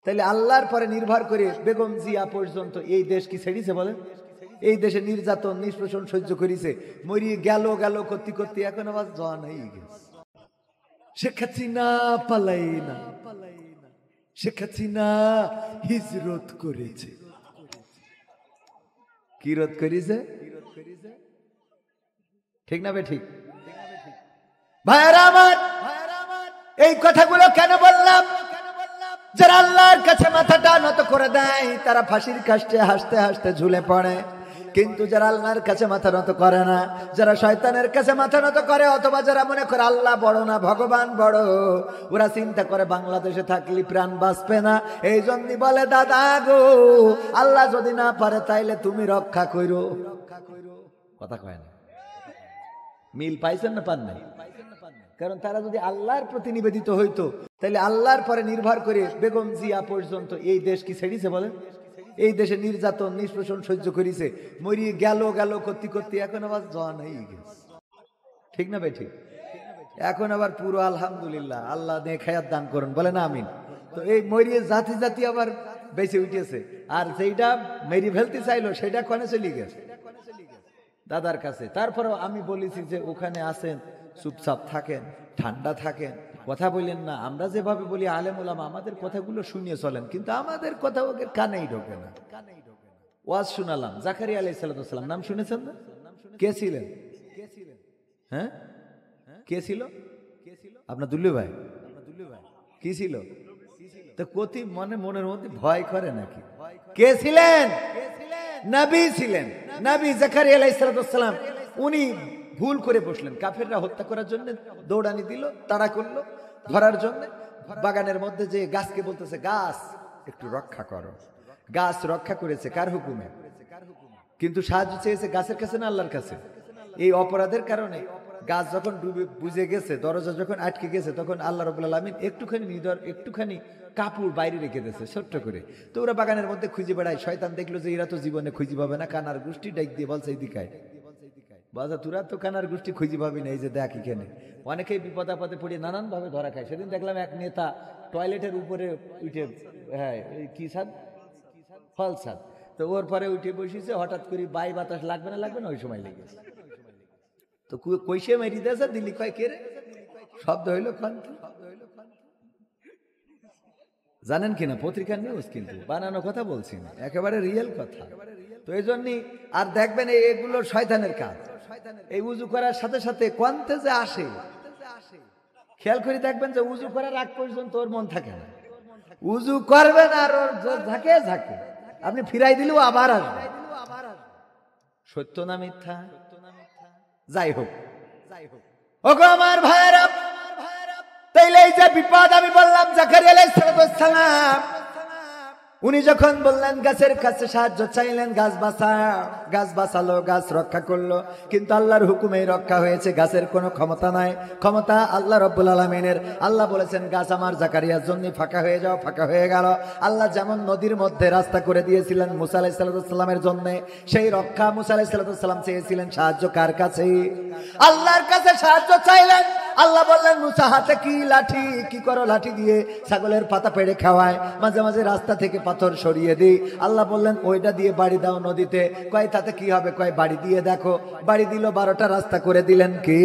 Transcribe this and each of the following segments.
তাহলে আল্লাহর পরে নির্ভর করে বেগম জিয়া পর্যন্ত এই দেশ কি ছেড়েছে বলেন? এই দেশে নির্যাতন নিষ্পেষণ সহ্য করেছে, মরিয়ে গেল গেল করতে করতে এখন আবার জন হয়ে গেছে। শেখ হাসিনা পালাই না, শেখ হাসিনা হিজরত করেছে। কি রোধ করেছে? ঠিক না বে ঠিক? ভাইরা আমার, এই কথাগুলো কেন বললাম? যারা আল্লাহর কাছে মাথাটা নত করে দেয় তারা ফাঁসির কাষ্টে হাসতে হাসতে ঝুলে পড়ে, কিন্তু যারা আল্লাহর কাছে মাথা নত করে না, যারা শয়তানের কাছে মাথা নত করে, অথবা যারা মনে করে আল্লাহ বড় না ভগবান বড়, ওরা চিন্তা করে বাংলাদেশে থাকলে প্রাণ বাঁচবে না। এই জন্যই বলে দাদা গো, আল্লাহ যদি না পারে তাইলে তুমি রক্ষা করো। কথা কয় না? মিল পাইছেন না পান নাই? কারণ তারা যদি আল্লাহর প্রতি নিবেদিত হইতো তাহলে আল্লাহর পরে নির্ভর করে বেগম জিয়া পর্যন্ত এই দেশ কি ছেড়েছে বলেন? এই দেশে নির্যাতন নিষ্পেষণ সহ্য করেছে, মরিয়ে গেল গেল করতে করতে এখন আবার জন হয়ে গেছে। ঠিক না ভাই ঠিক? এখন আবার পুরো আলহামদুলিল্লাহ, আল্লাহ নেখায়াত দান করুন, বলে না আমিন। তো এই মরিয়ে জাতি জাতি আবার বেঁচে উঠেছে, আর যেটা মেরি ফেলতে চাইলো সেটা কনে চলে গেছে দাদার কাছে। তারপরেও আমি বলেছি যে ওখানে আসেন, চুপচাপ থাকেন, ঠান্ডা থাকেন, কথা বললেন না। আমরা যেভাবে বলি আলেম ওলামা, আমাদের কথাগুলো শুনিয়ে চলেন, কিন্তু আমাদের কথা ওকে কানেই ঢোকে না। ওয়াজ শুনালাম, জাকারিয়া আলাইহিস সালাম, নাম শুনেছেন না? কে ছিলেন? হ্যাঁ, কে ছিল? আপনার দুল্লু ভাই কি ছিল? তো কতি মনের মধ্যে ভয় করে নাকি? কে ছিলেন? নবী ছিলেন। নবী জাকারিয়া আলাইহিস সালাম, উনি ভুল করে বসলেন, কাফেররা হত্যা করার জন্য দৌড়ানি দিল, তাড়া করলো ধরার জন্য। বাগানের মধ্যে যে গাছকে বলতেছে, গাছ একটু রক্ষা করো। গাছ রক্ষা করেছে কার হুকুমে? কিন্তু সাহায্য চেয়েছে গাছের কাছে না আল্লাহর কাছে? এই অপরাধের কারণে গাছ যখন ডুবে বুঝে গেছে, দরজা যখন আটকে গেছে, তখন আল্লাহ রাব্বুল আলামিন একটুখানি কাপড় বাইরে রেখে দিয়েছে ছোট্ট করে। তো ওরা বাগানের মধ্যে খুঁজে বেড়ায়। শয়তান দেখলো যে এরা তো জীবনে খুঁজে পাবে না, কানার গোষ্ঠী ডাক দিয়ে বলছে এইদিকায়, বাজা তোরা তো কানার গোষ্ঠী খুঁজে পাবি না, এই যে দেখ এখানে। অনেকেই বিপদ আপদে পড়ে নানান ভাবে ধরা খায়। সেদিন দেখলাম এক নেতা টয়লেটের উপরে উঠে, হ্যাঁ কি ছাদ, ফল ছাদ, তো ওর পরে উঠে বসেছে, হঠাৎ করে বাই বাতাস লাগবে না ওই সময় লেগেছে। তো কইসে মেরি দিয়েছে, দিল্লি কয় কে রে, শব্দ হইলো খান। জানেন কিনা পত্রিকার নিউজ, কিন্তু বানানো কথা বলছি না, একেবারে রিয়েল কথা। তো এই জন্যই আর দেখবেন এগুলো শয়তানের কাজ। এই উজু করার সাথে সাথে কোয়ান্তে যে আসে, খেয়াল করে দেখবেন যে উজু করার আগ পর্যন্ত ওর মন থাকে না। উজু করবেন আর ওর ঝাঁকে ঝাঁকে, আপনি ফিরাই দিলেও আবার আসবে। সত্য না মিথ্যা? যাই হোক, ওগো আমার ভাইরা, তাইলে এই যে বিপদ আমি বললাম, জাকারিয়া আলাইহিস সালাম উনি যখন বললেন গাছের কাছে সাহায্য চাইলেন, গাছ বাঁচালো, গাছ রক্ষা করলো, কিন্তু আল্লাহর হুকুমেই রক্ষা হয়েছে। গাছের কোনো ক্ষমতা নাই, ক্ষমতা আল্লাহ রাব্বুল আলামিনের। আল্লাহ বলেছেন গাছ আমার জাকারিয়ার জন্য ফাঁকা হয়ে যাও, ফাঁকা হয়ে গেল। আল্লাহ যেমন নদীর মধ্যে রাস্তা করে দিয়েছিলেন মুসা আলাইহিস সালামের জন্য, সেই রক্ষা মুসা আলাইহিস সালাম চেয়েছিলেন সাহায্য কার কাছে? আল্লাহর কাছে সাহায্য চাইলেন। আল্লাহ বললেন মুসা হাতে কি লাঠি, কি করো লাঠি দিয়ে? ছাগলের পাতা পেড়ে খাওয়ায়, মাঝে মাঝে রাস্তা থেকে পাথর সরিয়ে দিই। আল্লাহ বললেন ওইটা দিয়ে বাড়ি দাও নদীতে। কয় তাতে কি হবে? কয় বাড়ি দিয়ে দেখো। বাড়ি দিল, 12টা রাস্তা করে দিলেন কি?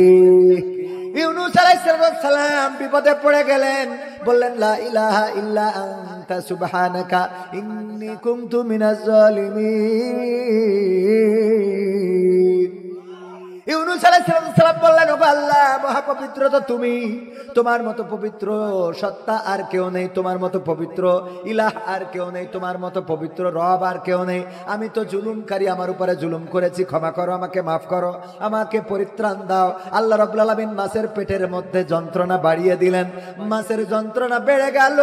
ইউনূস আলাইহিস সালাম বিপদে পড়ে গেলেন, বললেন লা ইলাহা ইল্লা আনতা সুবহানাকা ইন্নী কুনতু মিনাজ জালিমিন। ইউনূস আলাইহিস সালাম বললেন ওগো আল্লাহ, মহাপবিত্র তো তুমি, তোমার মতো পবিত্র সত্তা আর কেউ নেই, তোমার মতো পবিত্র ইলাহ আর কেউ নেই, তোমার মতো পবিত্র রব আর কেউ নেই। আমি তো জুলুমকারী, আমার উপরে জুলুম করেছি, ক্ষমা করো, আমাকে মাফ করো, আমাকে পরিত্রাণ দাও। আল্লাহ রাব্বুল আলামিন মাছের পেটের মধ্যে যন্ত্রণা বাড়িয়ে দিলেন, মাছের যন্ত্রণা বেড়ে গেল।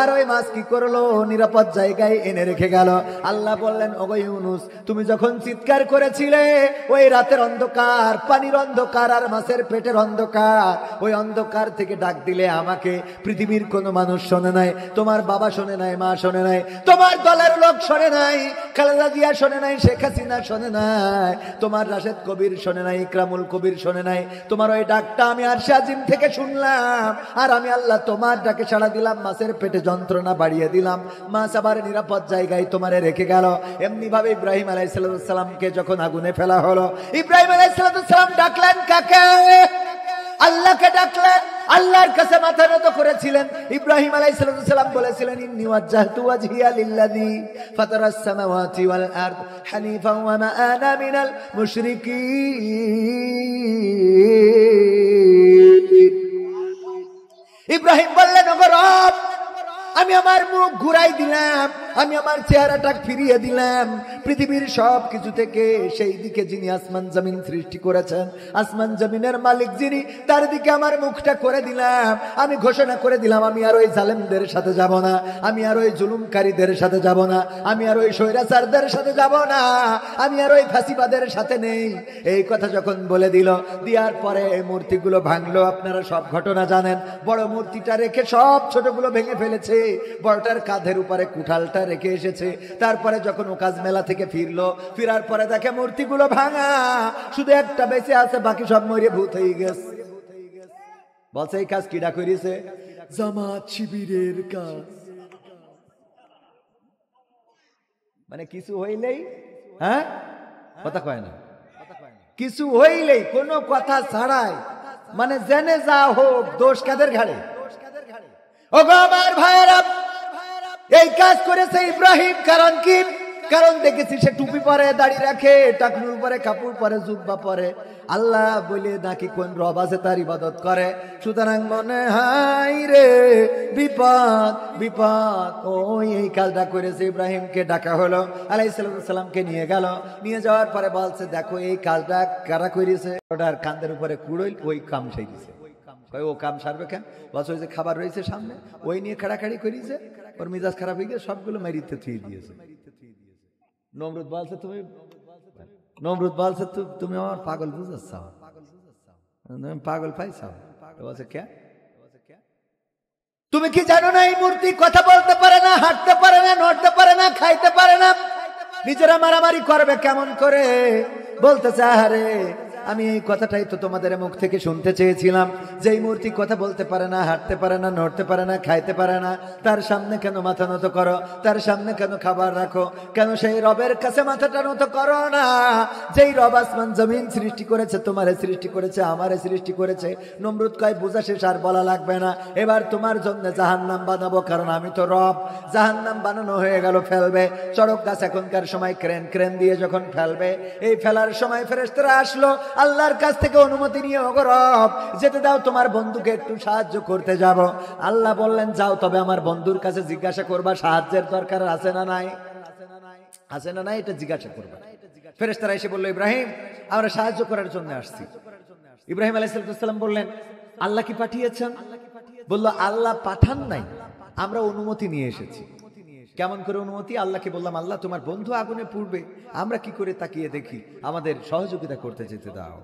আর ওই মাছ কি করলো? নিরাপদ জায়গায় এনে রেখে গেল। আল্লাহ বললেন ওগো ইউনূস, তুমি যখন চিৎকার করেছিলে ওই রাতের অন্ধকার অন্ধকার, পানির অন্ধকার আর মাছের পেটের অন্ধকার। ওই অন্ধকার থেকে ডাক দিলে আমাকে পৃথিবীর কোনো মানুষ শোনে নাই, তোমার বাবা শোনে নাই, মা শোনে নাই, তোমার দলের লোক শোনে নাই, খালেদা জিয়া শোনে নাই, শেখ হাসিনা শোনে নাই, তোমার রাশেদ কবির শোনে নাই, ইকরামুল কবির শোনে নাই। তোমার ওই ডাকটা আমি আরশে আজিম থেকে শুনলাম, আর আমি আল্লাহ তোমার ডাকে সাড়া দিলাম, মাছের পেটে যন্ত্রণা বাড়িয়ে দিলাম, মাছ আবার নিরাপদ জায়গায় তোমারে রেখে গেল। এমনি ভাবে ইব্রাহিম আলাইহিস সালামকে যখন আগুনে ফেলা হলো, ইব্রাহিম আলাইহিস সালাম ডাকলেন কাকে? আল্লাহকে ডাকলেন, আল্লাহর কাছে মাথা নত করেছিলেন। ইব্রাহিম আলাইহিস সালাম বলেছিলেন, ইন্নী ওয়াজ্জাহতু ওয়াজহিয়া লিল্লাযী ফাতারাস সামাওয়াতি ওয়াল আরদ হানিফান ওয়া মা আনা মিনাল মুশরিকিন। ইব্রাহিম বললেন, ওগো রব, আমি আমার মুখ ঘুরাই দিলাম, আমি আমার চেহারাটা ফিরিয়ে দিলাম পৃথিবীর সব কিছু থেকে সেই দিকে যিনি আসমান জমিন সৃষ্টি করেছেন, আসমান জমিনের মালিক যিনি, তার দিকে আমার মুখটা করে দিলাম। আমি ঘোষণা করে দিলাম, আমি আর ওই জালেমদের সাথে যাব না, আমি আর ওই জুলুমকারীদের সাথে যাব না, আমি আর ওই স্বৈরাচারদের সাথে যাব না, আমি আর ওই ফাঁসিবাদের সাথে নেই। এই কথা যখন বলে দিল, দেওয়ার পরে এই মূর্তিগুলো ভাঙলো। আপনারা সব ঘটনা জানেন। বড় মূর্তিটা রেখে সব ছোটগুলো ভেঙে ফেলেছে, বড়টার কাঁধের উপরে কুঠালটা রেখে এসেছে। তারপরে যখন ওকাজ মেলা থেকে ফিরলো, ফিরার পরে দেখে মূর্তিগুলো ভাঙা, শুধু একটা বেঁচে আছে, বাকি সব মরে ভূত হয়ে গেছে। বলছে এই কাজ কিডা করেছে? জামাত শিবিরের কাজ। মানে কিছু হইলেই, হ্যাঁ কথা কয় না, কিছু হইলেই কোনো কথা ছাড়াই, মানে জেনে যা হোক, দোষ কাদের ঘাড়ে? ওগো আমার ভাইয়েরা, এই কাজ করেছে ইব্রাহিম। কারণ কি? কারণ দেখেছি সে টুপি পরে, দাড়ি রাখে, টাকনুর পরে, কাপড় পরে, জুব্বা পরে, আল্লাহ বলে নাকি কোন রব আছে তার ইবাদত করে। সুতরাং মনে হয় রে বিপদ বিপদ। ওই এই কাজটা করেছে। ইব্রাহিমকে ডাকা হলো, আলাইহিস সালামকে নিয়ে গেল। নিয়ে যাওয়ার পরে বলছে, দেখো এই কাজটা কারা করেছে? ওটার কান্দের উপরে কুড়ইল, ওই কাম সেই দিছে। ও কাম সারবে কেন? বলছে ওই যে খাবার রয়েছে সামনে, ওই নিয়ে খাড়াখাড়ি করেছে, ওর মিজাজ খারাপ হয়ে গিয়ে সবগুলো মেরিতে থুয়ে দিয়েছে। নমরুদ বলছে, তুমি আমার পাগল বুঝাচ্ছ, পাগল পাইছ? বলছে কে? তুমি কি জানো না এই মূর্তি কথা বলতে পারে না, হাঁটতে পারে না, নড়তে পারে না, খাইতে পারে না, নিজেরা মারামারি করবে কেমন করে? বলতেছে, আরে আমি এই কথাটাই তো তোমাদের মুখ থেকে শুনতে চেয়েছিলাম, যে এই মূর্তি কথা বলতে পারে না, হাঁটতে পারে না, নড়তে পারে না, খাইতে পারে না, তার সামনে কেন মাথা নত করো? তার সামনে কেন খাবার রাখো? কেন সেই রবের কাছে মাথাটা নত করো না, যেই রব আসমান জমিন সৃষ্টি করেছে, তোমারে সৃষ্টি করেছে, আমারে সৃষ্টি করেছে? নমরুদ কয়, বোঝা শেষ, আর বলা লাগবে না, এবার তোমার জন্য জাহান্নাম বানাবো, কারণ আমি তো রব। জাহান্নাম বানানো হয়ে গেল, ফেলবে। চড়ক গাছ এখনকার সময় ক্রেন দিয়ে যখন ফেলবে, এই ফেলার সময় ফেরেশতারা আসলো, আল্লাহর কাছ থেকে অনুমতি নিয়ে, ওগো রব যেতে দাও, তোমার বন্ধুকে একটু সাহায্য করতে যাব। আল্লাহ বললেন, যাও, তবে আমার বন্ধুর কাছে জিজ্ঞাসা করবা সাহায্যের দরকার আছে না নাই, আছে না নাই, এটা জিজ্ঞাসা করবা। ফেরেশতারা এসে বলল, ইব্রাহিম আমরা সাহায্য করার জন্য আসছি। ইব্রাহিম আলাইহিস সালাম বললেন, আল্লাহ কি পাঠিয়েছেন? বলল, আল্লাহ পাঠান নাই, আমরা অনুমতি নিয়ে এসেছি। কেমন করে অনুমতি? আল্লাহকে বললাম, আল্লাহ তোমার বন্ধু আগুনে পুড়বে, আমরা কি করে তাকিয়ে দেখি, আমাদের সহযোগিতা করতে যেতে দাও।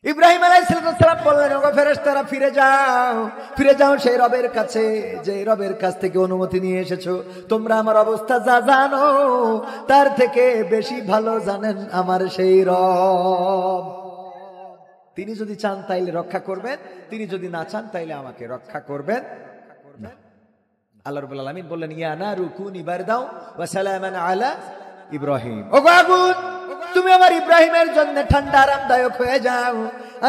ইব্রাহিম আলাইহিস সালাম বললেন, ওগো ফেরেশতারা ফিরে যাও, ফিরে যাও সেই রবের কাছে, যে রবের কাছ থেকে অনুমতি নিয়ে এসেছো। তোমরা আমার অবস্থা যা জানো, তার থেকে বেশি ভালো জানেন আমার সেই রব। তিনি যদি চান তাইলে রক্ষা করবেন, তিনি যদি না চান তাইলে আমাকে রক্ষা করবেন না। আল্লাহ রাব্বুল আলামিন বললেন, ইয়া নারু কুনি বারদাও ওয়া সালামান আলা ইব্রাহিম। ওগো আগুন, তুমি আমার ইব্রাহিমের জন্য ঠান্ডা আরামদায়ক হয়ে যাও।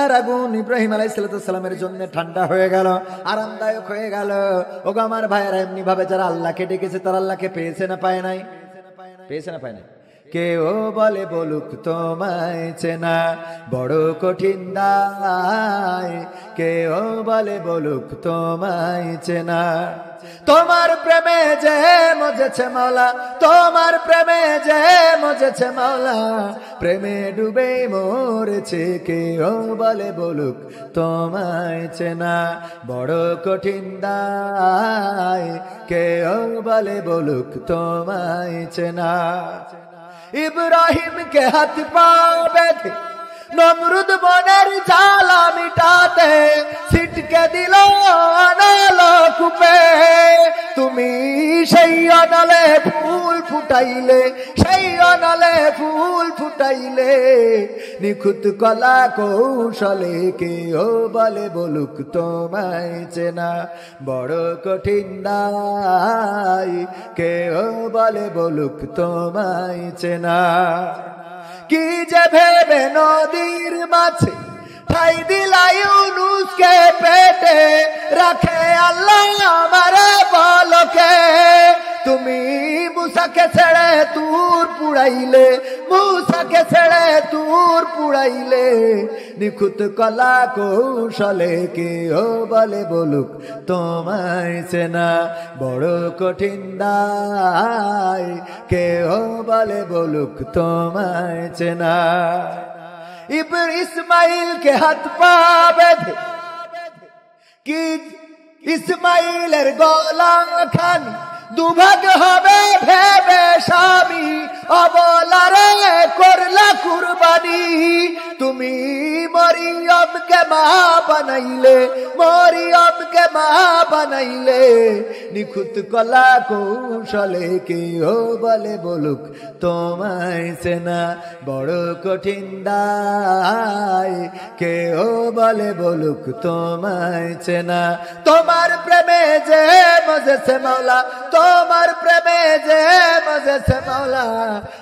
আর আগুন ইব্রাহিম আলাইহিস সালামের জন্য ঠান্ডা হয়ে গেল, আরামদায়ক হয়ে গেল। ওগো আমার ভাইয়েরা, এমনি ভাবে যারা আল্লাহকে ডেকেছে, তারা আল্লাহকে পেয়েছে না পায় নাই? পেয়েছে না পায় নাই? কেউ বলে বলুক তোমায় চেনা বড় কঠিন দায়, কেউ বলে বলুক তোমায় চেনা। তোমার প্রেমে যে মজেছে মাওলা, তোমার প্রেমে যে মজেছে মাওলা, প্রেমে ডুবে মরেছে, কেউ বলে বলুক তোমায় চেনা বড় কঠিন দায়, কেউ বলে বলুক তোমায় চেনা। ইব্রাহিম के हाथ पा बेधे নমরুদ মনের জ্বালা মিটাতে ছিটকে দিল অনলকূপে। তুমি সেই অনলে ফুল ফুটাইলে, সেই অনলে ফুল ফুটাইলে, নিখুঁত কলা কৌশলে কেউ বলে বলুক তোমায় চেনা বড় কঠিন দায়, কেউ বলে বলুক তোমায় চেনা। কি যে ভেবে নদীর মাছে ঠাই দিলাই ইউনুসকে পেটে, রাখে আল্লাহ আমারে বলকে। তুমি মুসাকে ছেড়ে তুর পুড়াইলে, মুসাকে ছেড়ে তুর পুড়াইলে, নিখুঁত কলা কৌশলে কেউ বলে বলুক তোমায় চেনা বড় কঠিন দায়, কেউ বলে বলুক তোমায় চেনা। ইসমাইল কে হাত পা বেঁধে কি ইসমাইলের গলা খানি দুভাগ হবে ভেবে স্বামী, অবলারে করলা কুরবানি। তুমি মরিয়মকে মা বানাইলে, মরিয়মকে মা বানাইলে, নিখুঁত কলা কৌশলে কেউ বলে বলুক তোমায় চেনা বড় কঠিন দায়, কেউ বলে বলুক তোমায় চেনা। তোমার প্রেমে যে মজেছে মাওলা, তোমার প্রেমে যে মজেছে মাওলা,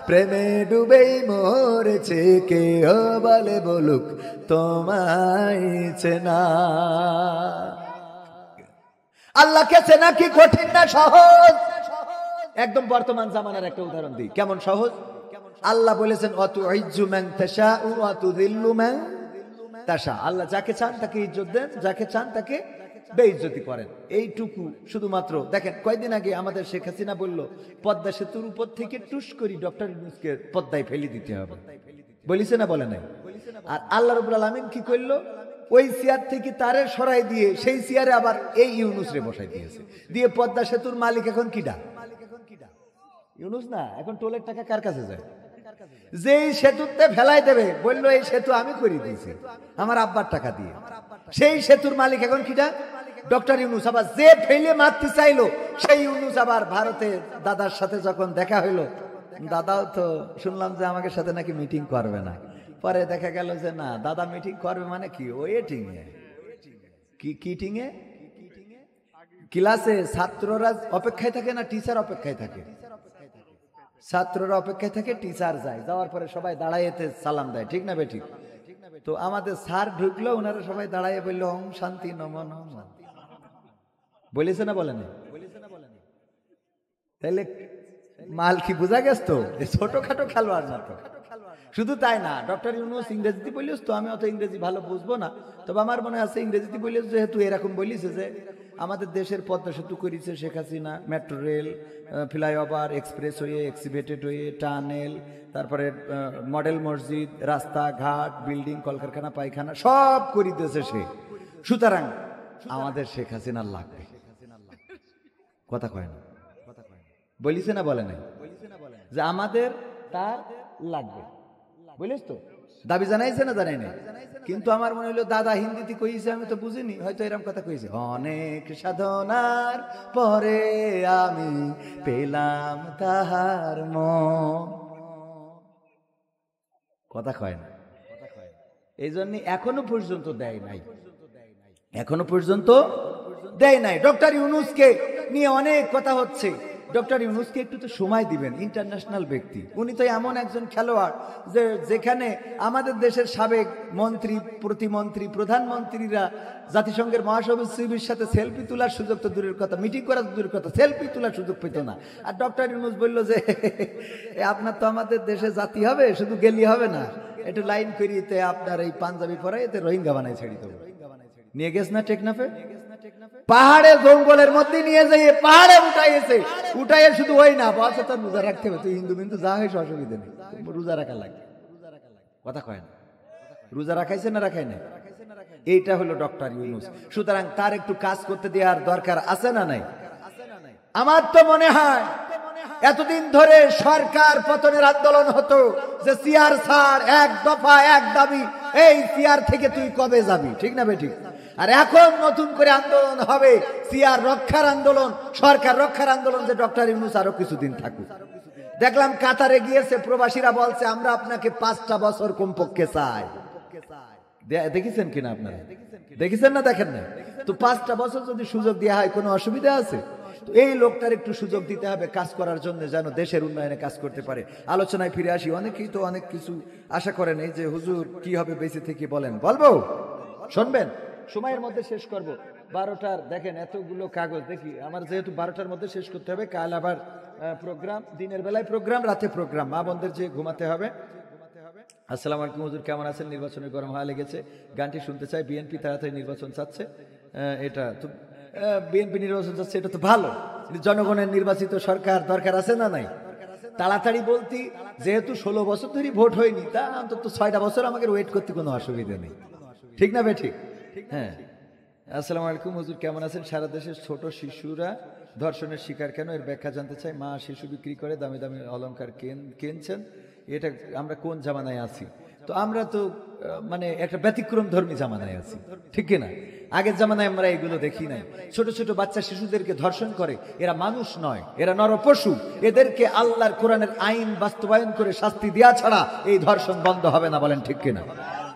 প্রেমে ডুবেই মরেছে কেউ বলে বলুক তোমায় চেনা। আল্লাহকে চেনা কি কঠিন না সহজ? একদম বর্তমান জামানার একটা উদাহরণ দিই, কেমন সহজ। আল্লাহ বলেছেন অতুইজ্জু মান তাশাউ ওয়া তুযিল্লু মান তাশা। আল্লাহ যাকে চান তাকে ইজ্জত দেন, যাকে চান তাকে বেইজ্জতি করেন। এইটুকু শুধুমাত্র দেখেন, কয়েকদিন আগে আমাদের শেখ হাসিনা বলল পদ্মা সেতুর উপর থেকে টুস করি ডক্টর ইউনূসকে পদ্মায় ফেলে দিতে হবে, বলিছে না বলে নাই? আর আল্লাহ রাব্বুল আলামিন কি করলো, ওই চেয়ার থেকে তারে সরাই দিয়ে সেই চেয়ারে আবার এই ইউনূসরে বসাই দিয়েছে, দিয়ে পদ্মা সেতুর মালিক এখন কিডা? ইউনূস না, এখন টোলের টাকা কার কাছে যায়? যেই সেতুতে ফেলাই দেবে বললো এই সেতু আমি করে দিয়েছি আমার আব্বার টাকা দিয়ে, সেই সেতুর মালিক এখন কিডা? ডক্টর ইউনূস। আবার যে ফেলে মারতে চাইলো সেই ইউনূস আবার ভারতে দাদার সাথে যখন দেখা হইলো, দাদাও তো শুনলাম যে আমাকে সাথে নাকি মিটিং করবে না। পরে দেখা গেল যে না, দাদা মিটিং করবে মানে কি, ওয়েটিং এ, কি কিটিং এ, ক্লাসে ছাত্ররা অপেক্ষায় থাকে না টিচার অপেক্ষায় থাকে? ছাত্ররা অপেক্ষায় থাকে, টিচার যায়, যাওয়ার পরে সবাই দাঁড়াইতে সালাম দেয়, ঠিক না বেঠিক? তো আমাদের স্যার ঢুকলো, ওনারা সবাই দাঁড়াইয়ে বললো ওম শান্তি নম নম, বলেছে না বলে না? তাহলে মাল কি বোঝা গেছ তো, ছোটখাটো খেলোয়াড় না তো। শুধু তাই না, ডক্টর ইউনূস ইংরেজিতে বলিস তো, আমি অত ইংরেজি ভালো বুঝবো না, তবে আমার মনে আছে ইংরেজিতে বলিস যেহেতু এরকম বলিছে যে আমাদের দেশের পদ্মা সেতু করেছে Sheikh Hasina, metro rail, flyover, expressway, এক্সিভেটেড ওয়ে, টানেল, তারপরে মডেল মসজিদ, রাস্তাঘাট, বিল্ডিং, কলকারখানা, পায়খানা সব করে দিয়েছে সে। সুতরাং আমাদের শেখ হাসিনা লাগবে, কথা কয় না? বলিছে না বলে নাই যে আমাদের তার লাগবে, বলিস তো? দাবি জানাইছে না জানাই নাই? কিন্তু আমার মনে হলো দাদা হিন্দিতে কইছে, আমি তো বুঝিনি, হয়তো এরকম কথা কইছে, অনেক সাধনার পরে আমি পেলাম তাহার মন, কথা কয় না? এই জন্য এখনো পর্যন্ত দেয় নাই, এখনো পর্যন্ত দেয় নাই। ডক্টর ইউনূসকে নিয়ে অনেক কথা হচ্ছে, ডক্টর ইউনূসকে একটু তো সময় দিবেন, ইন্টারন্যাশনাল ব্যক্তি, উনি তো এমন একজন খেলোয়াড় যে যেখানে আমাদের দেশের সাবেক মন্ত্রী, প্রতিমন্ত্রী, প্রধানমন্ত্রীরা জাতিসংঘের মহাসচিবের সাথে সেলফি তোলার সুযোগ তো দূরের কথা, মিটিং করার দূরের কথা, সেলফি তোলার সুযোগ পেত না। আর ডক্টর ইউনূস বলল যে আপনার তো আমাদের দেশে জাতি হবে, শুধু গেলি হবে না, একটু লাইন করিতে আপনার এই পাঞ্জাবি পরে এতে রোহিঙ্গা বানাই ছেড়ে দেবো। নিয়ে গেছ না টেকনাফে, পাহাড়ে জঙ্গলের মধ্যে নিয়ে যাইয়ে পাহাড়ে উঠাইছে, উঠাইয়ে শুধু ওই না বলছে তার রোজা রাখতে হবে, তুই হিন্দু কিন্তু যা হয়েছে অসুবিধা নেই, রোজা রাখা লাগে, কথা কয় না? রোজা রাখাইছে না রাখাই না? এইটা হলো ডক্টর ইউনূস। সুতরাং তার একটু কাজ করতে দেওয়ার দরকার আছে না নাই? আমার তো মনে হয় এতদিন ধরে সরকার পতনের আন্দোলন হতো যে সিআর স্যার, এক দফা এক দাবি, এই সিআর থেকে তুই কবে যাবি, ঠিক না বেঠিক? আর এখন নতুন করে আন্দোলন হবে সিআর রক্ষার আন্দোলন, সরকার রক্ষার আন্দোলন, যে ডক্টর ইউনূস আরো কিছুদিন থাকুক। দেখলাম কাতারে গিয়েছে প্রবাসীরা বলছে আমরা আপনাকে 5টা বছর কমপক্ষে চাই। দেখেছেন কিনা আপনারা? দেখেছেন না? দেখেন না? তো 5টা বছর যদি সুযোগ দেওয়া হয় কোনো অসুবিধা আছে? তো এই লোকটার একটু সুযোগ দিতে হবে কাজ করার জন্য, যেন দেশের উন্নয়নে কাজ করতে পারে। আলোচনায় ফিরে আসি। অনেকেই তো অনেক কিছু আশা করেন, এই যে হুজুর কি হবে বেঁচে থেকে, বলেন, বলবো, শুনবেন? সময়ের মধ্যে শেষ করব। 12টার দেখেন এতগুলো কাগজ, দেখি আমার যেহেতু 12টার মধ্যে শেষ করতে হবে, কাল আবার প্রোগ্রাম, দিনের বেলায় প্রোগ্রাম, রাতে প্রোগ্রাম, মা বোনদের যে ঘুমাতে হবে। আসসালামু আলাইকুম হুজুর, কেমন আছেন? নির্বাচনের গরম হাওয়া লেগেছে, গানটি শুনতে চাই। বিএনপি তাড়াতাড়ি নির্বাচন চাচ্ছে। এটা তো বিএনপি নির্বাচন চাচ্ছে, এটা তো ভালো। জনগণের নির্বাচিত সরকার দরকার আছে না নাই? তাড়াতাড়ি বলতি, যেহেতু 16 বছর ধরে ভোট হয়নি, তা অন্তত 6টা বছর আমাকে ওয়েট করতে কোনো অসুবিধা নেই, ঠিক না বেঠিক? হ্যাঁ। আসসালামু আলাইকুম হুজুর, কেমন আছেন? সারা দেশের ছোট শিশুরা ধর্ষণের শিকার কেন, এর ব্যাখ্যা জানতে চাই। মা শিশু বিক্রি করে দামি দামি অলংকার কিনছেন, এটা আমরা কোন জামানায় আছি? তো আমরা তো মানে একটা ব্যতিক্রম ধর্মী জামানায় আছি, ঠিক কিনা? আগের জামানায় আমরা এগুলো দেখি নাই। ছোট ছোট বাচ্চা শিশুদেরকে ধর্ষণ করে, এরা মানুষ নয়, এরা নরপশু। এদেরকে আল্লাহর কোরআনের আইন বাস্তবায়ন করে শাস্তি দেওয়া ছাড়া এই ধর্ষণ বন্ধ হবে না, বলেন ঠিক কিনা?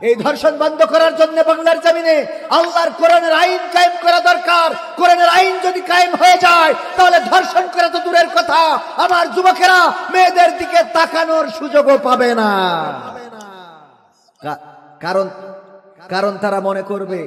এই ধর্ষণ বন্ধ করার জন্য বাংলার জমিনে আল্লাহর কোরআনের আইন কায়েম করা দরকার। কোরআনের আইন যদি কায়েম হয়ে যায়, তাহলে ধর্ষণ করা তো দূরের কথা, আমার যুবকেরা মেয়েদের দিকে তাকানোর সুযোগও পাবে না। কারণ তারা মনে করবে,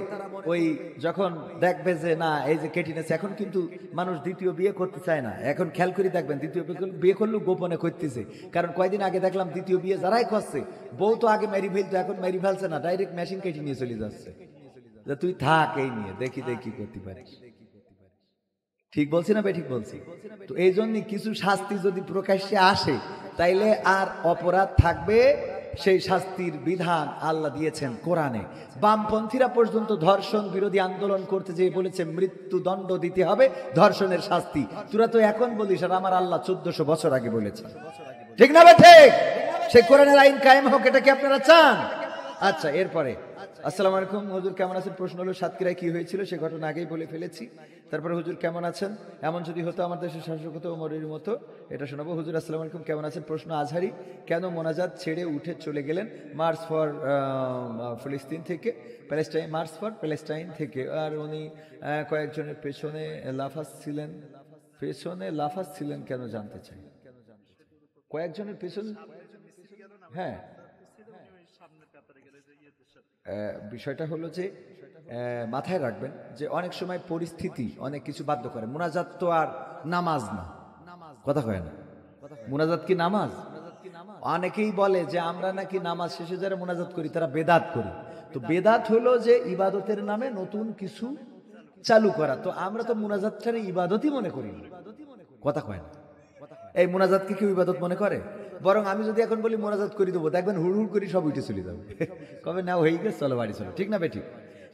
ওই যখন দেখবে যে না, এই যে কেটিনেছে, এখন কিন্তু মানুষ দ্বিতীয় বিয়ে করতে চায় না। এখন খেয়াল করে দেখবেন, দ্বিতীয় বিয়ে করলেও গোপনে করতেছে। কারণ কয়দিন আগে দেখলাম দ্বিতীয় বিয়ে যারাই করছে, বউ তো আগে মেরি ফেলতো, এখন মেরি ফেলছে না, ডাইরেক্ট মেশিন কেটে নিয়ে চলে যাচ্ছে, যে তুই থাক এই নিয়ে, দেখি কি করতে পারিস। ঠিক বলছি না ভাই? ঠিক বলছি তো? এই জন্য কিছু শাস্তি যদি প্রকাশ্যে আসে, তাইলে আর অপরাধ থাকবে। সেই শাস্তির বিধান আল্লাহ দিয়েছেন কোরআনে। বামপন্থীরা পর্যন্ত ধর্ষণ বিরোধী আন্দোলন করতে যেয়ে বলেছে মৃত্যুদণ্ড দিতে হবে ধর্ষণের শাস্তি। তোরা তো এখন বলিস, আর আমার আল্লাহ 1400 বছর আগে বলেছে, ঠিক না ভাই? ঠিক। সেই কোরআনের আইন কায়েম হোক, এটা কি আপনারা চান? আচ্ছা, এরপরে আসসালামু আলাইকুম হুজুর, কেমন আছেন? প্রশ্ন হলো সাতক্ষীরায় কি হয়েছিল, সে ঘটনা আগেই বলে ফেলেছি। তারপরে হুজুর কেমন আছেন, এমন যদি হতো আমার দেশের শাসক হতো ওমরের মতো, এটা শোনাবো। হুজুর আসসালামু আলাইকুম, কেমন আছেন? প্রশ্ন, আজহারি কেন মোনাজাত ছেড়ে উঠে চলে গেলেন মার্চ ফর ফিলিস্তিন থেকে, প্যালেস্টাইন, মার্চ ফর প্যালেস্টাইন থেকে, আর উনি কয়েকজনের পেছনে লাফাচ্ছিলেন কেন জানতে চাই। কয়েকজনের পেছনে, হ্যাঁ, বিষয়টা হলো যে মাথায় রাখবেন যে অনেক সময় পরিস্থিতি অনেক কিছু বাধ্য করে। মুনাজাত তো আর নামাজ না, কথা কয় না। মুনাজাত কি নামাজ? অনেকেই বলে যে আমরা নাকি নামাজ শেষে যারা মুনাজাত করি তারা বেদাত করি। তো বেদাত হলো যে ইবাদতের নামে নতুন কিছু চালু করা। তো আমরা তো মুনাজাতটারে ইবাদতই মনে করি, কথা কয় না। এই মুনাজাতকে কেউ ইবাদত মনে করে? বরং আমি যদি এখন বলি মোনাজাত করে দেবো, দেখবেন হুড় করে সব উঠে চলে যাবে, কবে না হয়ে গেছে, চলো বাড়ি চলো, ঠিক না বেঠি?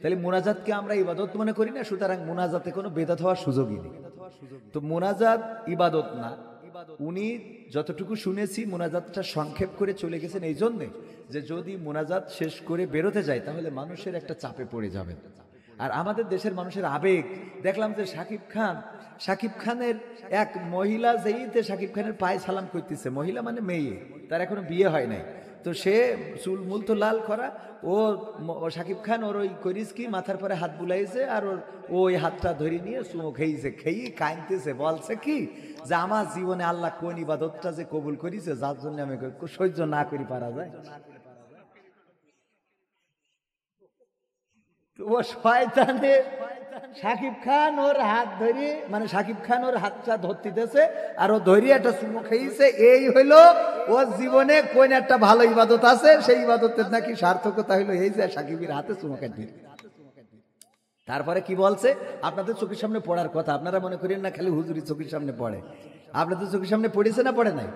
তাহলে মোনাজাতকে আমরা ইবাদত মনে করি না, সুতরাং মোনাজাতে কোনো বেদাত হওয়ার সুযোগই নেই। তো মোনাজাত ইবাদত না। উনি যতটুকু শুনেছি মোনাজাতটা সংক্ষেপ করে চলে গেছেন এই জন্যে যে যদি মোনাজাত শেষ করে বেরোতে যায় তাহলে মানুষের একটা চাপে পড়ে যাবে। আর আমাদের দেশের মানুষের আবেগ, দেখলাম যে শাকিব খানের এক মহিলা যেইতে শাকিব খানের পায়ে সালাম করতেছে, মহিলা মানে মেয়ে, তার এখনো বিয়ে হয় নাই, তো সে চুল মুল তো লাল করা, ও শাকিব খান ওর ওই করিস কি মাথার পরে হাত বুলাইছে, আর ওই হাতটা ধরে নিয়ে চুমো খেয়েছে, খেয়ে কাঁদতেছে, বলছে কি যে আমার জীবনে আল্লাহ কোন ইবাদতটা যে কবুল করিছে, যার জন্য আমি সহ্য না করি পারা যায়। ও শয়তানে শাকিব খান ওর হাত ধরে, মানে শাকিব খান ওর হাতটা ধরতেছে আর ও ধরিয়ে একটা চুমো খেয়েছে। এই হইলো ওর জীবনে কোন একটা ভালো ইবাদত আছে, সেই ইবাদতের নাকি সার্থকতা হইলো এই যে শাকিবের হাতে চুমো খাইতে। তারপরে কি বলছে, আপনাদের চোখের সামনে পড়ার কথা, আপনারা মনে করেন না খালি হুজুরি চোখের সামনে পড়ে, আপনাদের চোখের সামনে পড়েছে না পড়ে নাই?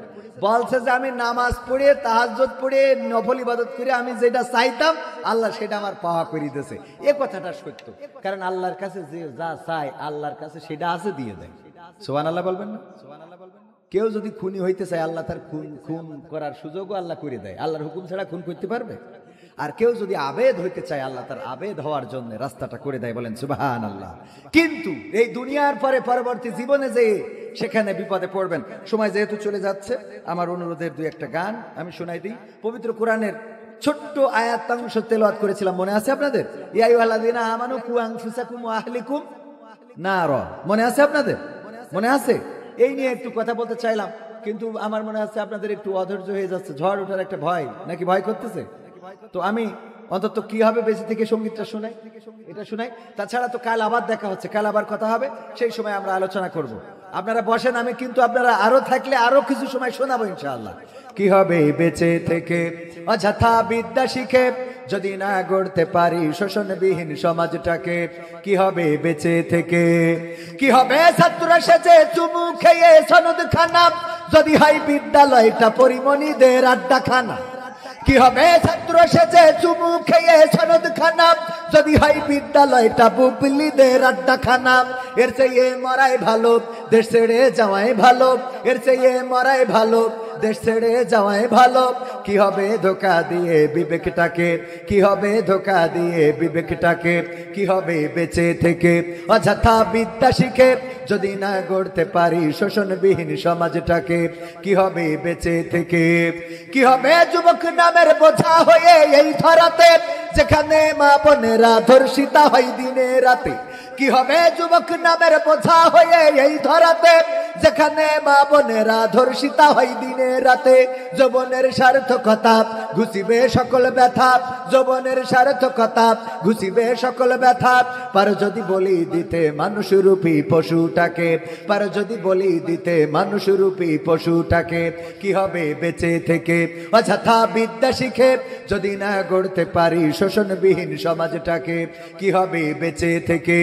বলছে যে আমি নামাজ পড়ে তাহাজ্জুদ পড়ে নফল ইবাদত করে আমি যেটা চাইতাম আল্লাহ সেটা আমার পাওয়া করে দিয়েছে। এ কথাটা সত্য, কারণ আল্লাহর কাছে যে যা চাই আল্লাহর কাছে সেটা আছে, দিয়ে দেয়। সুবহানাল্লাহ বলবেন না? কেউ যদি খুনি হইতে চায় আল্লাহ তার খুন করার সুযোগও আল্লাহ করে দেয়। আল্লাহর হুকুম ছাড়া খুন করতে পারবে? আর কেউ যদি আবেদ হইতে চায় আল্লাহ তার আবেদ হওয়ার জন্য রাস্তাটা করে দেয়। বলেন সুবহানাল্লাহ। কিন্তু এই দুনিয়ার পরে পরবর্তী জীবনে যে সেখানে বিপদে পড়বেন। সময় যেহেতু চলে যাচ্ছে, আমার অনুরোধের দুই একটা গান আমি শোনাই দিই। পবিত্র কোরআনের ছোট্ট আয়াতাংশ তেলাওয়াত করেছিলাম, মনে আছে আপনাদের? ইয়া আইয়ুহাল্লাযীনা আমানু কু আনফুসাকুম ওয়া আহলিকুম নারা, মনে আছে আপনাদের? মনে আছে? এই নিয়ে একটু কথা বলতে চাইলাম, কিন্তু আমার মনে আছে আপনাদের একটু অধৈর্য হয়ে যাচ্ছে, ঝড় ওঠার একটা ভয়, নাকি ভয় করতেছে? তো আমি অন্তত কি হবে বেঁচে থেকে সঙ্গীতটা শোনাই, এটা শোনাই। তাছাড়া তো কাল আবার দেখা হচ্ছে, কাল আবার কথা হবে, সেই সময় আমরা আলোচনা করব। আপনারা বসেন, আমি কিন্তু আপনারা আরো থাকলে আরো কিছু সময় শোনাবো ইনশাআল্লাহ। কি হবে বেঁচে থেকে অযথা বিদ্যা শিখে যদি না গড়তে পারি শোষণবিহীন সমাজটাকে? কি হবে বেঁচে থেকে? কি হবে ছাত্র সেজে চুমু খেয়ে সনদ খানা যদি হয় বিদ্যালয়টা পরিমণিদের আড্ডাখানা? কি হবে ছাত্র সেজে চুমু খেয়ে সনদ খানা যদি হয় বিদ্যালয়টা বুবলিদের আড্ডাখানা? এর চেয়ে মরাই ভালো দেশ ছেড়ে যাওয়াই ভালো, এর চেয়ে মরাই ভালো দেশ ছেড়ে যাওয়াই ভালো। কি হবে ধোকা দিয়ে বিবেকটাকে? কি হবে ধোকা দিয়ে বিবেকটাকে? কি হবে বেঁচে থেকে অযথা বিদ্যা শিখে যদি না গড়তে পারি শোষণবিহীন সমাজটাকে? কি হবে বেঁচে থেকে? কি হবে যুবক নামের বোঝা হয়ে এই ধরাতে যেখানে মা বোনেরা ধর্ষিতা হয় দিনে রাতে? কি হবে যুবক নামের বোঝা হয়ে এই ধরাতে যেখানে মা বোনেরা ধর্ষিতা হয় দিনে রাতে? যৌবনের সার্থকতা ঘুষিবে সকল ব্যথা, যৌবনের সার্থকতা ঘুষিবে সকল ব্যথা। পার যদি বলি দিতে মানুষরূপী পশুটাকে, পার যদি বলি দিতে মানুষরূপী পশুটাকে? কি হবে বেঁচে থেকে অযথা বিদ্যা শিখে যদি না গড়তে পারি শোষণবিহীন সমাজটাকে? কি হবে বেঁচে থেকে?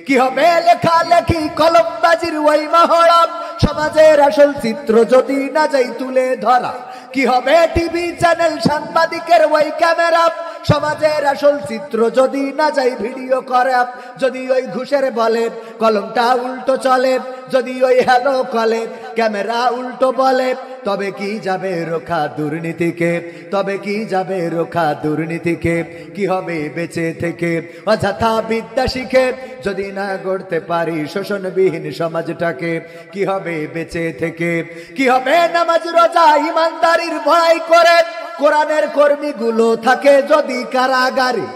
কি হবে লেখালেখি কলমবাজির ওই মহরম সমাজের আসল চিত্র যদি না যাই তুলে ধরা? কি হবে টিভি চ্যানেল সাংবাদিকের ওই ক্যামেরা সমাজের আসল চিত্র যদি না যাই ভিডিও করে? যদি ওই ঘুষের বলে কলমটা উল্টো চলে, যদি ওই হ্যালো কলে ক্যামেরা উল্টো বলে, তবে কি যাবে রোখা দুর্নীতিকে? তবে কি যাবে রোখা দুর্নীতিকে? কি হবে বেঁচে থেকে অযথা বিদ্যা শিখে যদি না গড়তে পারি শোষণবিহীন সমাজটাকে? কি হবে বেঁচে থেকে? কি হবে নামাজ রোজা ইমানদারির বড়াই করে কোরআনের কর্মীগুলো থাকে যদি কারাগারে?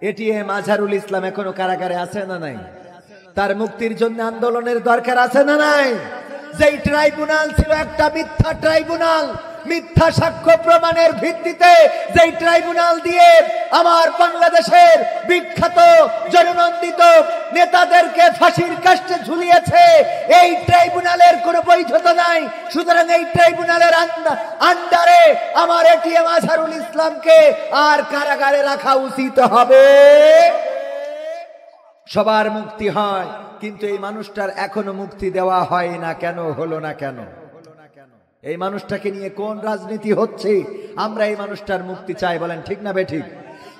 এটিএম আজহারুল ইসলাম এখনো কারাগারে আছে না নাই? তার মুক্তির জন্য আন্দোলনের দরকার আছে না নাই? যেই ট্রাইব্যুনাল ছিল একটা মিথ্যা ট্রাইব্যুনাল, মিথ্যা সাক্ষ্য প্রমাণের ভিত্তিতে যেই ট্রাইব্যুনাল দিয়ে আমার বাংলাদেশের বিখ্যাত জননন্দিত নেতাদেরকে ফাঁসির কাস্টে ঝুলিয়েছে, এই ট্রাইব্যুনালের কোনো বৈধতা নাই। সুতরাং এই ট্রাইব্যুনালের আন্ডারে আমার এটিএম আজহারুল ইসলামকে আর কারাগারে রাখা উচিত হবে। সবার মুক্তি হয়, কিন্তু এই মানুষটার এখনো মুক্তি দেওয়া হয় না কেন? হলো না কেন? এই মানুষটাকে নিয়ে কোন রাজনীতি হচ্ছে? আমরা এই মানুষটার মুক্তি চাই, বলেন ঠিক না বেঠিক?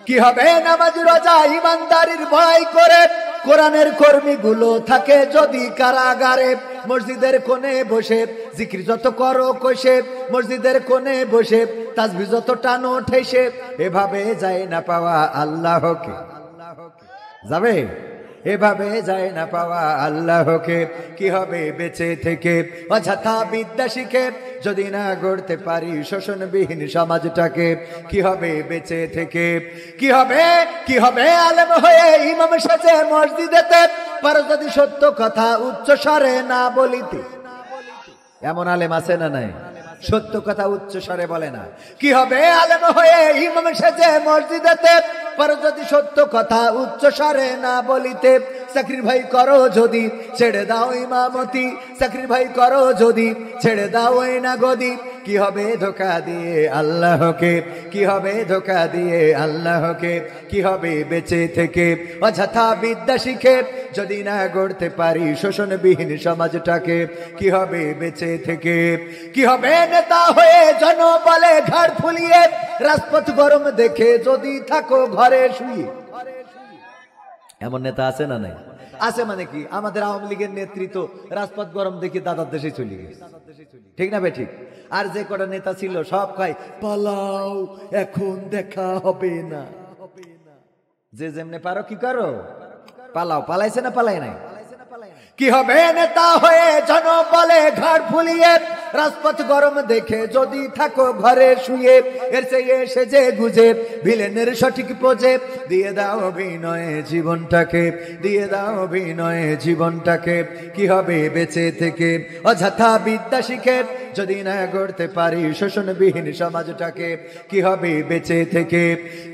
কি হবে নামাজ রোজা ইমানদারির বড়াই করে কোরআনের কর্মীগুলো থাকে যদি কারাগারে? মসজিদের কোণে বসে জিকির যত করো কষে, মসজিদের কোণে বসে তাসবিহ যত টানো ঠেসে, এভাবে যায় না পাওয়া আল্লাহকে। যাবে? এভাবে যায় না পাওয়া আল্লাহকে। কি হবে বেঁচে থেকে অযথা বিদ্যা শিখে যদি না গড়তে পারি শোষণবিহীন সমাজটাকে? কি হবে বেঁচে থেকে? কি হবে? কি হবে আলেম হয়ে ইমাম সেজে মসজিদেতে পার যদি সত্য কথা উচ্চ স্বরে না বলিতে? এমন আলেম আছে না নাই? সত্য কথা উচ্চ স্বরে বলে না। কি হবে আলেম হয়ে ইমাম সেজে মসজিদেতে পার যদি সত্য কথা উচ্চ স্বরে না বলিতে? চাকরির ভাই করো যদি ছেড়ে দাও ইমামতি, চাকরির ভাই করো যদি ছেড়ে দাও ওই না গদি। কি হবে ধোকা দিয়ে আল্লাহকে? কি হবে ধোকা দিয়ে আল্লাহকে? কি হবে বেঁচে থেকে অযথা বিদ্যা শিখে যদি না গড়তে পারি শোষণবিহীন সমাজটাকে? কি হবে বেঁচে থেকে? কি হবে নেতা হয়ে জনবলে ঘাড় ফুলিয়ে রাজপথ গরম দেখে যদি থাকো ঘরে শুয়ে? এমন নেতা আছে না নাই? আছে মানে কি, আমাদের আওয়ামী লীগের নেতৃত্ব রাজপথ গরম দেখে দাদার দেশে চলে গেছে, ঠিক না ভাই ঠিক? আর যে কটা নেতা ছিল সব কয় পালাও, এখন দেখা হবে না। যে যেমনে পারো কি করো, পালাও। পালাইছে না পালাই নাই? কি হবে নেতা হয়ে জনবলে ঘাড় ফুলিয়ে, রাজপথ গরম দেখে যদি থাকো ঘরে শুয়ে, এর চেয়ে সেজে গুজে ভিলেনের সঠিক পোজে দিয়ে দাও অভিনয়ে জীবনটাকে, দিয়ে দাও অভিনয়ে জীবনটাকে। কি হবে বেঁচে থেকে অযথা বিদ্যা শিখে যদি না গড়তে পারি শোষণবিহীন সমাজটাকে? কি হবে বেঁচে থেকে?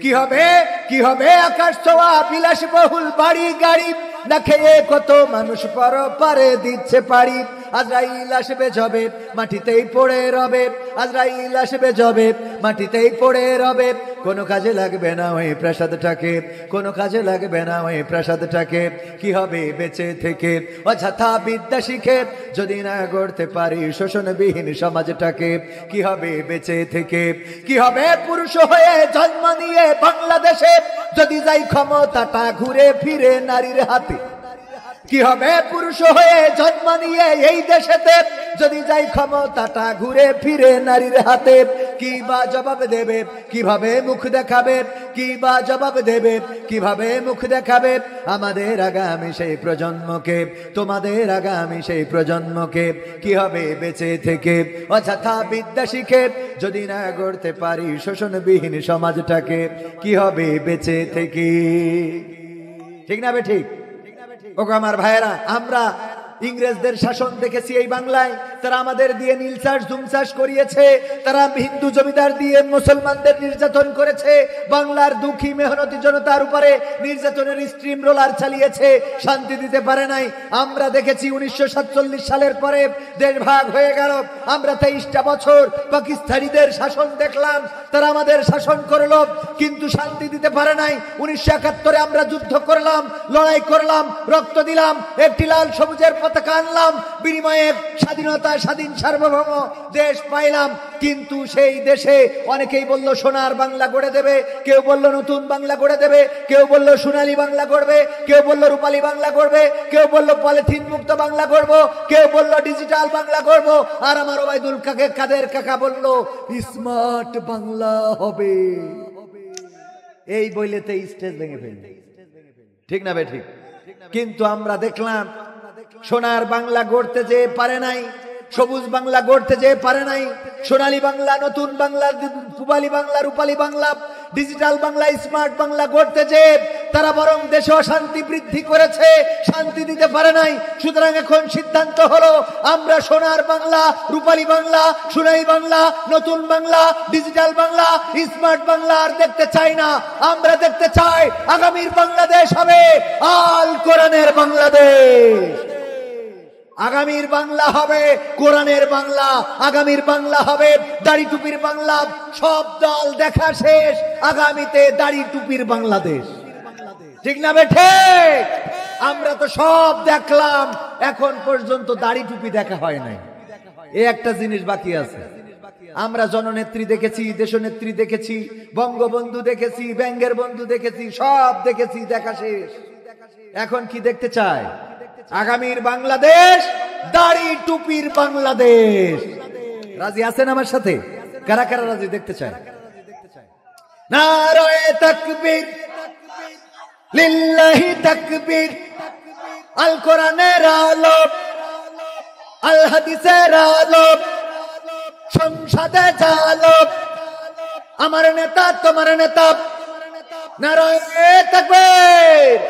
কি হবে, কি হবে আকাশ ছোঁয়া বিলাসবহুল বাড়ি গাড়ি, না খেয়ে কত মানুষ পর পারে দিচ্ছে পারি। আজরাইল আসবে যবে মাটিতেই পড়ে রবে, আজরাইল আসবে যবে মাটিতেই পড়ে রবে। কোনো কাজে লাগবে না ওই প্রাসাদটাকে, কোনো কাজে লাগবে না ওই প্রাসাদটাকে। কি হবে বেঁচে থেকে অযথা বিদ্যা শিখে যদি না গড়তে পারি শোষণবিহীন সমাজটাকে? কি হবে বেঁচে থেকে? কি হবে পুরুষ হয়ে জন্ম নিয়ে বাংলাদেশে যদি যাই ক্ষমতাটা ঘুরে ফিরে নারীর হাতে? কি হবে পুরুষ হয়ে জন্ম নিয়ে এই দেশেতে যদি যাই ক্ষমতাটা ঘুরে ফিরে নারীর হাতে? কি বা জবাব দেবে, কিভাবে মুখ দেখাবে? কি বা জবাব দেবে, কিভাবে মুখ দেখাবে আমাদের আগামী সেই প্রজন্মকে, তোমাদের আগামী সেই প্রজন্মকে? কি হবে বেঁচে থেকে অযথা বিদ্যা শিখে যদি না গড়তে পারি শোষণবিহীন সমাজটাকে? কি হবে বেঁচে থেকে? ঠিক না বে ঠিক? ওগো আমার ভাইয়েরা, আমরা ইংরেজদের শাসন দেখেছি এই বাংলায়। তারা আমাদের দিয়ে নীল চাষ জুম চাষ করিয়েছে, তারা হিন্দু জমিদার দিয়ে মুসলমানদের নির্যাতন করেছে, বাংলার দুঃখী মেহনতি জনতার উপরে নির্যাতনের স্ট্রিম রোলার চালিয়েছে, শান্তি দিতে পারে নাই। আমরা দেখেছি 1947 সালের পরে দেশ ভাগ হয়ে গেল, আমরা 23টা বছর পাকিস্তানিদের শাসন দেখলাম, তারা আমাদের শাসন করলো কিন্তু শান্তি দিতে পারে নাই। 1971 আমরা যুদ্ধ করলাম, লড়াই করলাম, রক্ত দিলাম, একটি লাল সবুজের পতাকা আনলাম, বিনিময়ে স্বাধীনতা, স্বাধীন সার্বভৌম দেশ পাইলাম। কিন্তু সেই দেশে অনেকেই বলল সোনার বাংলা গড়ে দেবে, কেউ বলল নতুন বাংলা গড়ে দেবে, কেউ বলল সোনালী বাংলা গড়বে, কেউ বলল রূপালী বাংলা গড়বে, কেউ বলল পলিথিন মুক্ত বাংলা গড়বো, কেউ বলল ডিজিটাল বাংলা গড়বো। আর আমার ওবায়দুল কাদের কাকা বলল স্মার্ট বাংলা হবে। এই বইলেতে স্টেজ ভেঙে ফেলবে, ঠিক না বে ঠিক? কিন্তু আমরা দেখলাম সোনার বাংলা গড়তে যে পারে নাই, সবুজ বাংলা গড়তে যে পারে নাই, সোনালী বাংলা, নতুন বাংলা, পূবালী বাংলা, রূপালী বাংলা, ডিজিটাল বাংলা, স্মার্ট বাংলা গড়তে যে তারা বরং দেশে অশান্তি বৃদ্ধি করেছে, শান্তি দিতে পারে নাই। সুতরাং এখন সিদ্ধান্ত হলো আমরা সোনার বাংলা, রূপালী বাংলা, সোনালী বাংলা, নতুন বাংলা, ডিজিটাল বাংলা, স্মার্ট বাংলা আর দেখতে চাই না। আমরা দেখতে চাই আগামীর বাংলাদেশ হবে আল কোরআনের বাংলাদেশ। আগামীর বাংলা হবে কোরআনের বাংলা, আগামীর বাংলা হবে দাড়ি টুপির বাংলা। সব দল দেখা শেষ, আগামীতে দাড়ি টুপির বাংলাদেশ, ঠিক না বেঠে? আমরা তো সব দেখলাম, এখন পর্যন্ত দাড়ি টুপি দেখা হয় নাই। এই একটা জিনিস বাকি আছে। আমরা জননেত্রী দেখেছি, দেশনেত্রী দেখেছি, বঙ্গবন্ধু দেখেছি, ব্যাঙ্গের বন্ধু দেখেছি, সব দেখেছি, দেখা শেষ। এখন কি দেখতে চায়? আগামীর বাংলাদেশ দাড়ি টুপির বাংলাদেশ। রাজি আছেন আমার সাথে? কারা কারা রাজি দেখতে চায়? নারায়ে তাকবীর, লিল্লাহি তাকবীর। আল কোরআনের আলো, আল হাদিসের আলো, সংসদে জালো, আমার নেতা তোমার নেতা, নারায়ে তাকবীর।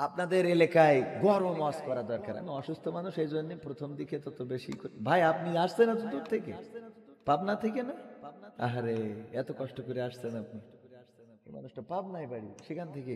আপনাদের এলাকায় গরম ওয়াজ করা দরকার। আমি অসুস্থ মানুষ, এই জন্য প্রথম দিকে তত বেশি। ভাই আপনি আসছেন এত দূর থেকে, পাবনা থেকে না? আরে এত কষ্ট করে আসছেন আপনি, মানুষটা পাবনায় বাড়ি, সেখান থেকে